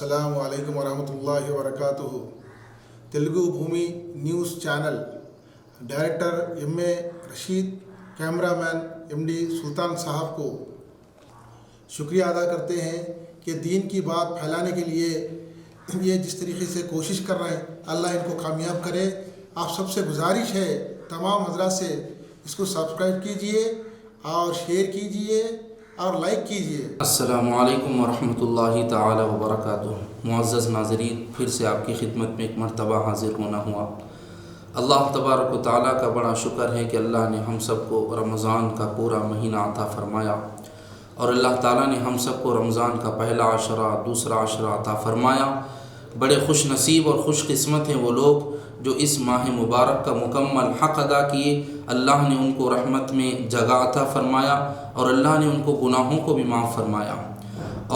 అస్సలాము అలైకుం వరహమతుల్లాహి వబరకాతుహు. Telugu Bhoomi news channel director M A. Rashid, cameraman M D. Sultan साहब को शुक्रिया अदा करते हैं कि दीन की बात फैलाने के लिए ये जिस तरीके से कोशिश कर रहे हैं, अल्लाह इनको कामयाब करे। आप सबसे गुजारिश है तमाम हजरात से, इसको सब्सक्राइब कीजिए और शेयर कीजिए और लाइक कीजिए। अस्सलामु अलैकुम वरहमतुल्लाहि ताला वबरकातुहू। मुअज़्ज़ज़ नाज़रीन, फिर से आपकी खिदमत में एक मरतबा हाज़िर होना हुआ। अल्लाह तबारक व तआला का बड़ा शुक्र है कि अल्लाह ने हम सबको रमज़ान का पूरा महीना अता फ़रमाया और अल्लाह ताला ने हम सबको रमज़ान का पहला अशरा, दूसरा अशरा अता फ़रमाया। बड़े खुश नसीब और खुश किस्मत हैं वो लोग जो इस माह मुबारक का मुकम्मल हक़ अदा किए। अल्लाह ने उनको रहमत में जगह अता फ़रमाया और अल्लाह ने उनको गुनाहों को भी माफ़ फ़रमाया।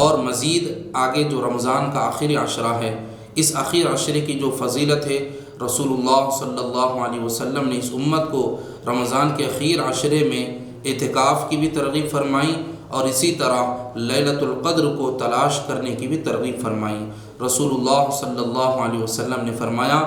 और मज़ीद आगे जो रमज़ान का आखिरी अशरा है, इस आखिर अशरे की जो फ़जीलत है, रसूलुल्लाह सल्लल्लाहु अलैहि वसल्लम ने इस उम्मत को रमज़ान के आखिर अशरे में एतिकाफ़ की भी तरग़ीब फ़रमाई और इसी तरह लैलतुल क़द्र को तलाश करने की भी तरग़ीब फ़रमाई। रसूलुल्लाह सल्लल्लाहु अलैहि वसल्लम ने फ़रमाया,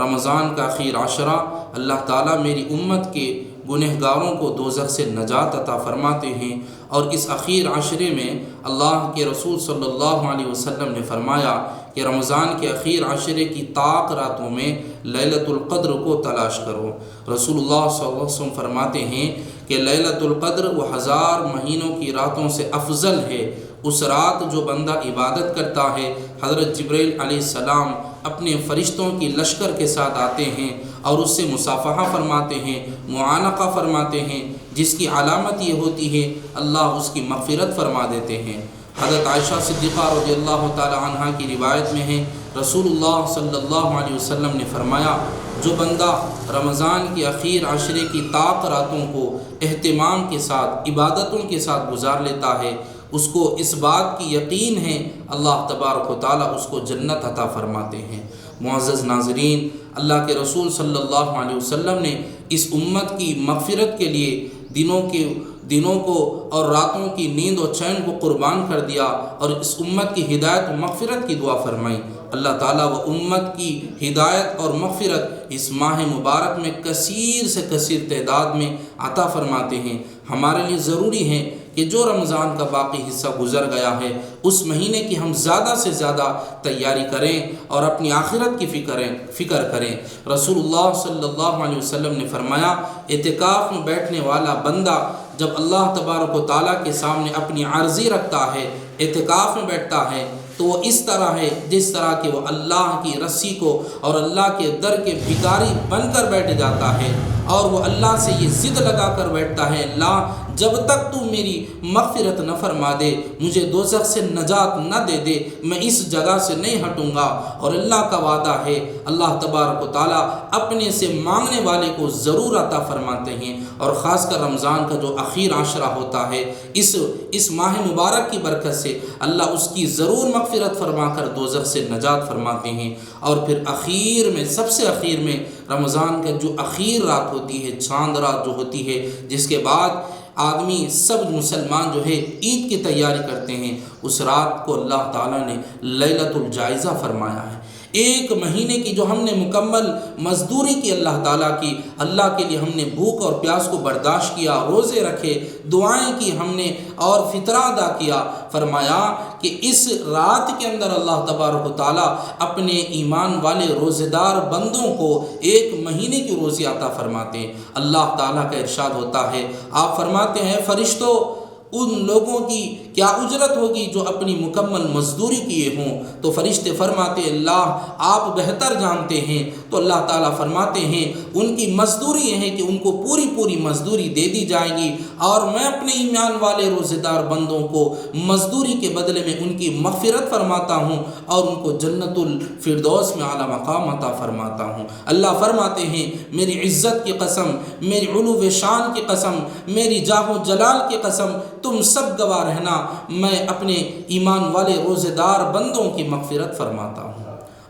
रमज़ान का आखिर अशरा अल्लाह ताला मेरी उम्मत के गुनहगारों को दोज़ख से नजात अता फ़रमाते हैं। और इस आखिर अशरे में अल्लाह के रसूल सल्लल्लाहु अलैहि वसल्लम ने फ़रमाया कि रमज़ान के आखिर अशरे की ताक रातों में लैलतुल क़द्र को तलाश करो। रसूलुल्लाह सल्लल्लाहु अलैहि वसल्लम फ़रमाते हैं कि लैलतुल क़द्र वो 1000 महीनों की रातों से अफजल है। उस रात जो बंदा इबादत करता है, हज़रत जिब्रील अलैहिस्सलाम अपने फ़रिश्तों की लश्कर के साथ आते हैं और उससे मुसाफ़हा फ़रमाते हैं, मुआनक़ा फ़रमाते हैं, जिसकी अलामत ये होती है अल्लाह उसकी मग़फ़िरत फ़रमा देते हैं। हज़रत आयशा सिद्दीक़ा रज़ियल्लाहु ताला अन्हा की रिवायत में है, रसूलुल्लाह सल्लल्लाहु अलैहि वसल्लम ने फ़रमाया, जो बंदा रमज़ान के आखिर अशरे की ताक रातों को एहतिमाम के साथ, इबादतों के साथ गुजार लेता है, उसको इस बात की यकीन है अल्लाह तबारक व तआला उसको जन्नत अता फ़रमाते हैं। मुअज़्ज़ज़ नाज़रीन, अल्लाह के रसूल सल्लल्लाहु अलैहि वसल्लम ने इस उम्मत की मग़फ़िरत के लिए दिनों को और रातों की नींद और चैन को कुर्बान कर दिया और इस उम्मत की हिदायत और मग़फ़िरत की दुआ फ़रमाई। अल्लाह ताला व उम्मत की हिदायत और मग़फ़िरत इस माह मुबारक में कसीर से कसीर तादाद में अता फ़रमाते हैं। हमारे लिए ज़रूरी है कि जो रमज़ान का बाकी हिस्सा गुज़र गया है, उस महीने की हम ज़्यादा से ज़्यादा तैयारी करें और अपनी आखिरत की फ़िक्र करें। रसूलुल्लाह सल्लल्लाहु अलैहि वसल्लम ने फ़रमाया, एतिकाफ़ में बैठने वाला बंदा जब अल्लाह तबारक व तआला के सामने अपनी अर्ज़ी रखता है, एतिकाफ़ में बैठता है, तो वो इस तरह है जिस तरह कि वो अल्लाह की रस्सी को और अल्लाह के दर के भिखारी बनकर बैठ जाता है और वो अल्लाह से ये ज़िद लगा कर बैठता है, अल्लाह जब तक तू मेरी मग़फ़िरत न फरमा दे, मुझे दोज़ख से नजात न दे दे, मैं इस जगह से नहीं हटूँगा। और अल्लाह का वादा है, अल्लाह तबारक व तआला अपने से मांगने वाले को ज़रूर अता फ़रमाते हैं। और ख़ासकर रमज़ान का जो आखिर आशरा होता है, इस माह मुबारक की बरकत से अल्लाह उसकी ज़रूर मग़फ़िरत फरमा कर दोज़ख से नजात फरमाते हैं। और फिर आखिर में, सबसे आखिर में रमज़ान का जो आखिर रात होती है, चांद रात जो होती है, जिसके बाद आदमी सब मुसलमान जो है ईद की तैयारी करते हैं, उस रात को अल्लाह ताला ने लैलतुल जायज़ा फरमाया है। एक महीने की जो हमने मुकम्मल मज़दूरी की अल्लाह ताला की, अल्लाह के लिए हमने भूख और प्यास को बर्दाश्त किया, रोज़े रखे, दुआएं की हमने और फ़ितरा अदा किया, फरमाया कि इस रात के अंदर अल्लाह तबारक व तआला अपने ईमान वाले रोज़ेदार बंदों को एक महीने की रोज़ी अता फ़रमाते हैं। अल्लाह ताला का इरशाद होता है, आप फरमाते हैं, फ़रिश्तों उन लोगों की क्या उजरत होगी जो अपनी मुकम्मल मज़दूरी किए हों? तो फ़रिश्ते फरमाते, अल्लाह आप बेहतर जानते हैं। तो अल्लाह ताला फरमाते हैं, उनकी मज़दूरी ये है कि उनको पूरी पूरी मज़दूरी दे दी जाएगी और मैं अपने ईमान वाले रोज़ेदार बंदों को मज़दूरी के बदले में उनकी मग़फ़िरत फरमाता हूँ और उनको जन्नतुल फ़िरदौस में आला मक़ाम अता फ़रमाता हूँ। अल्लाह फरमाते हैं, मेरी इज़्ज़त की कसम, मेरी उलूव शान की कसम, मेरी जाहो जलाल की कसम, तुम सब गवाह रहना, मैं अपने ईमान वाले रोज़ेदार बंदों की मग़फ़िरत फरमाता हूँ।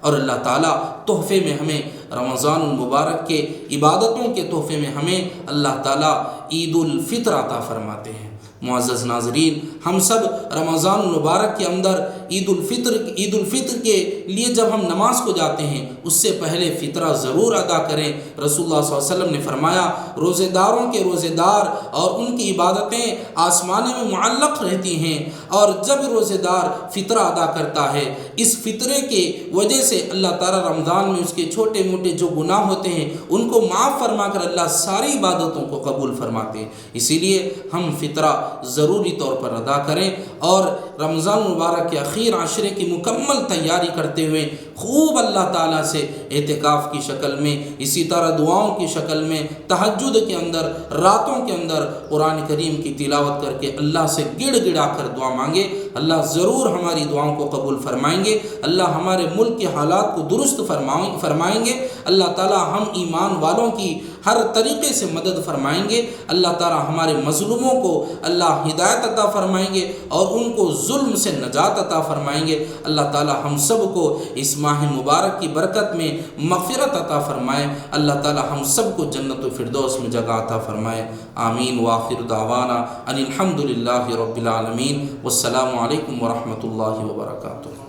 और अल्लाह ताला तोहफ़े में हमें रमज़ानुल मुबारक के इबादतों के तोहफ़े में हमें अल्लाह ताला ईद उल फ़ित्र अता फ़रमाते हैं। معزز ناظرین، ہم سب رمضان المبارک کے اندر عید الفطر کے لیے جب ہم نماز کو جاتے ہیں اس سے پہلے فطرہ ضرور ادا کریں۔ رسول اللہ صلی اللہ علیہ وسلم نے فرمایا روزے داروں کے روزے دار اور ان کی عبادتیں آسمانے میں معلق رہتی ہیں، اور جب روزے دار فطرہ ادا کرتا ہے اس فطرے کے وجہ سے اللہ تعالیٰ رمضان میں اس کے چھوٹے موٹے جو گناہ ہوتے ہیں ان کو معاف فرما کر اللہ ساری عبادتوں کو قبول فرماتے ہیں۔ اسی لیے ہم فطرہ ضروری طور پر ادا کریں اور رمضان مبارک کے اخیر عشرے کی مکمل تیاری کرتے ہوئے خوب اللہ تعالیٰ سے اعتکاف کی شکل میں، اسی طرح دعاؤں کی شکل میں، تہجد کے اندر، راتوں کے اندر قرآن کریم کی تلاوت کر کے اللہ سے گڑ گڑا کر دعا مانگے۔ اللہ ضرور ہماری دعاؤں کو قبول فرمائیں گے، اللہ ہمارے ملک کے حالات کو درست فرمائیں گے، اللہ تعالیٰ ہم ایمان والوں کی ہر طریقے سے مدد فرمائیں گے، اللہ تعالیٰ ہمارے مظلوموں کو اللہ ہدایت عطا فرمائیں گے اور ان کو ظلم سے نجات عطا فرمائیں گے۔ اللہ تعالیٰ ہم سب کو اس ماہ مبارک کی برکت میں مغفرت عطا فرمائے، اللہ تعالیٰ ہم سب کو جنت الفردوس میں جگہ عطا فرمائے۔ آمین وآخر دعوانا ان الحمد للہ رب العالمین، والسلام علیکم ورحمۃ اللہ وبرکاتہ۔